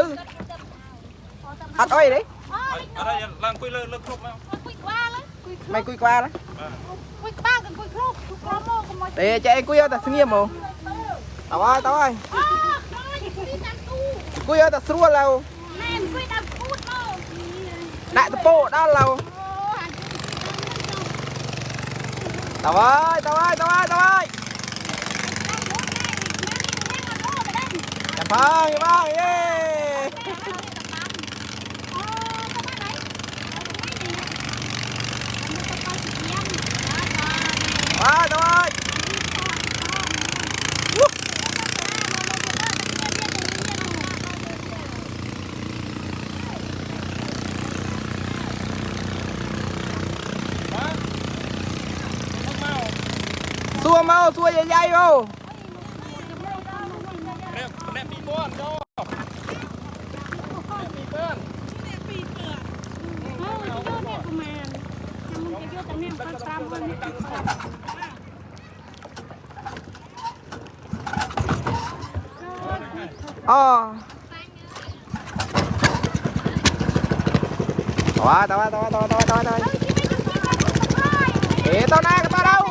lư hạt ơi đấy ở đây làm quy lơ lơ khúc không mày quy qua đấy quy ba gần quy khúc để chạy quy ơi ta sinh nghiêm không tao ơi quy ơi ta xua lâu đại tập bộ đó lâu tao ơi chạm phăng yeah tao ơi xua dây vô nè bị buồn đâu bị buồn tao ơi để tao nè tao đâu